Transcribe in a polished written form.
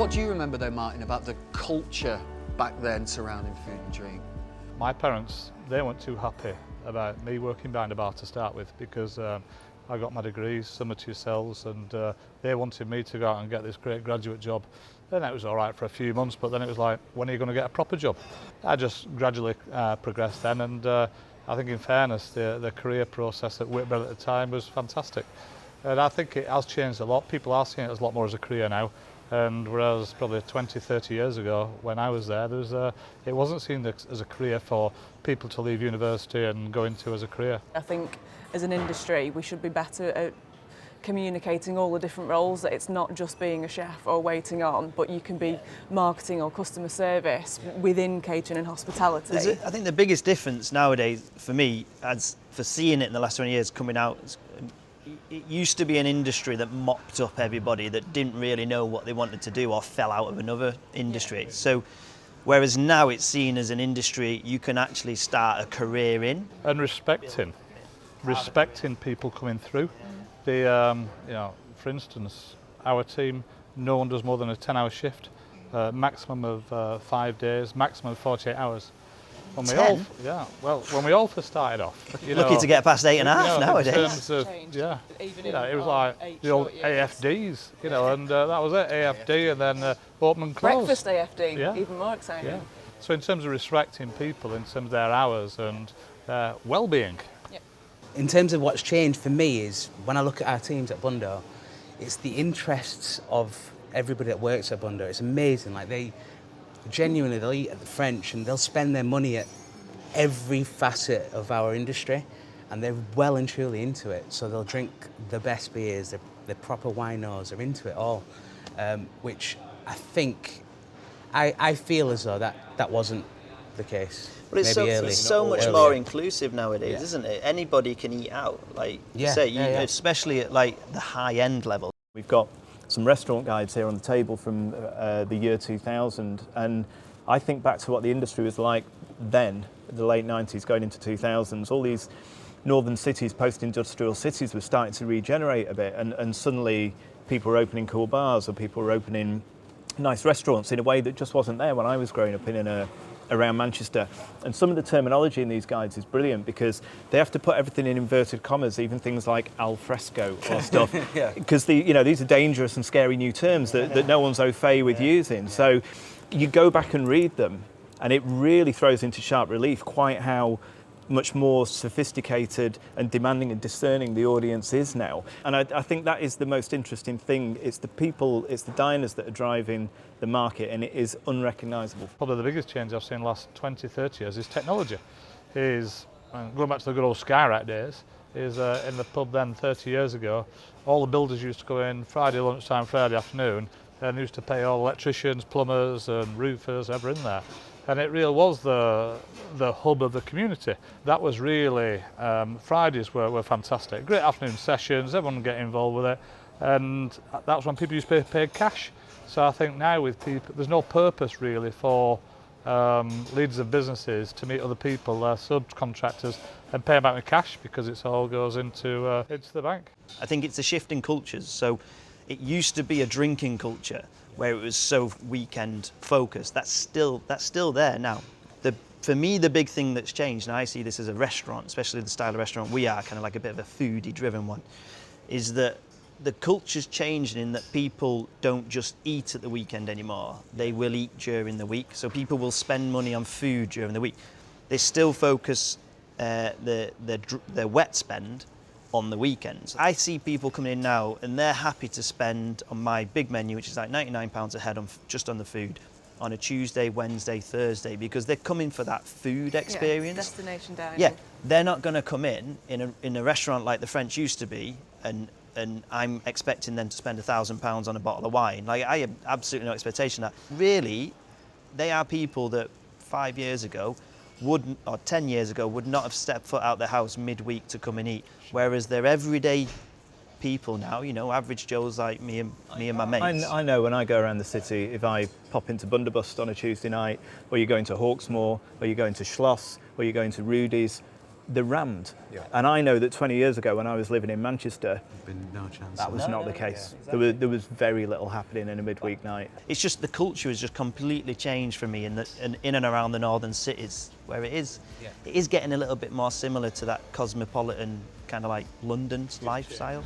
What do you remember though, Martin, about the culture back then surrounding food and drink? My parents, they weren't too happy about me working behind a bar to start with, because I got my degrees, similar to yourselves, and they wanted me to go out and get this great graduate job. And that was all right for a few months, but then it was like, when are you going to get a proper job? I just gradually progressed then, and I think in fairness, the career process at Whitbread at the time was fantastic. And I think it has changed a lot. People are seeing it as a lot more as a career now. And whereas probably 20, 30 years ago, when I was there, it wasn't seen as a career for people to leave university and go into as a career. I think as an industry, we should be better at communicating all the different roles, that it's not just being a chef or waiting on, but you can be marketing or customer service within catering and hospitality. I think the biggest difference nowadays for me, as for seeing it in the last 20 years coming out, it used to be an industry that mopped up everybody that didn't really know what they wanted to do or fell out of another industry. Yeah. So, whereas now it's seen as an industry you can actually start a career in. And respecting people coming through. The, you know, for instance, our team, no one does more than a 10-hour shift, maximum of 5 days, maximum of 48 hours. When we all, yeah, well, when we all first started off, lucky to get past 8.5 nowadays. In terms of, yeah, it was like the old AFDs, and that was it, AFD, and then open and close. Breakfast AFD, yeah. Even more exciting. Yeah. So in terms of respecting people, in terms of their hours and their well-being. Yep. In terms of what's changed for me is, when I look at our teams at Bundo, it's the interests of everybody that works at Bundo. It's amazing, like genuinely, they'll eat at the French and they'll spend their money at every facet of our industry, and they're well and truly into it. So they'll drink the best beers, they're proper winos, they're into it all, which I think, I feel as though that wasn't the case. But it's so much more inclusive nowadays, isn't it? Anybody can eat out, like you say, especially at like the high end level. We've got some restaurant guides here on the table from the year 2000, and I think back to what the industry was like then, the late 90s going into 2000s. All these northern cities, post-industrial cities, were starting to regenerate a bit, and suddenly people were opening cool bars, or people were opening nice restaurants in a way that just wasn't there when I was growing up around Manchester. And some of the terminology in these guides is brilliant, because they have to put everything in inverted commas, even things like al fresco or stuff, because these are dangerous and scary new terms that no one's au fait with using. So you go back and read them, and it really throws into sharp relief quite how much more sophisticated and demanding and discerning the audience is now. And I think that is the most interesting thing. It's the people, it's the diners that are driving the market, and it is unrecognisable. Probably the biggest change I've seen in the last 20, 30 years is technology. Going back to the good old Skyrack days, in the pub then 30 years ago, all the builders used to go in Friday lunchtime, Friday afternoon, and used to pay all electricians, plumbers and roofers ever in there. And it really was the hub of the community. That was really, Fridays were fantastic. Great afternoon sessions, everyone would get involved with it. And that's when people used to pay cash. So I think now with people, there's no purpose really for leaders of businesses to meet other people, subcontractors, and pay them back with cash, because it all goes into the bank. I think it's a shift in cultures. So it used to be a drinking culture where it was so weekend focused. That's still there now. For me, the big thing that's changed, and I see this as a restaurant, especially the style of restaurant we are, kind of like a bit of a foodie driven one, is that the culture's changed in that people don't just eat at the weekend anymore. They will eat during the week. So people will spend money on food during the week. They still focus their wet spend on the weekends. I see people coming in now and they're happy to spend on my big menu, which is like £99 a head just on the food, on a Tuesday, Wednesday, Thursday, because they're coming for that food experience. Yeah, destination dining. Yeah, they're not going to come in a restaurant like the French used to be, and I'm expecting them to spend £1,000 on a bottle of wine. Like, I have absolutely no expectation of that. Really, they are people that 5 years ago or 10 years ago would not have stepped foot out their house midweek to come and eat, whereas they're everyday people now, average Joes like me and my mates. I know when I go around the city, if I pop into Bundobust on a Tuesday night, or you're going to Hawksmoor, or you're going to Schloss, or you're going to Rudy's, they're rammed. Yeah. And I know that 20 years ago when I was living in Manchester, Been no chance. that was not the case. There was very little happening in a midweek night. It's just the culture has just completely changed for me in and around the northern cities, where it is getting a little bit more similar to that cosmopolitan kind of like London lifestyle.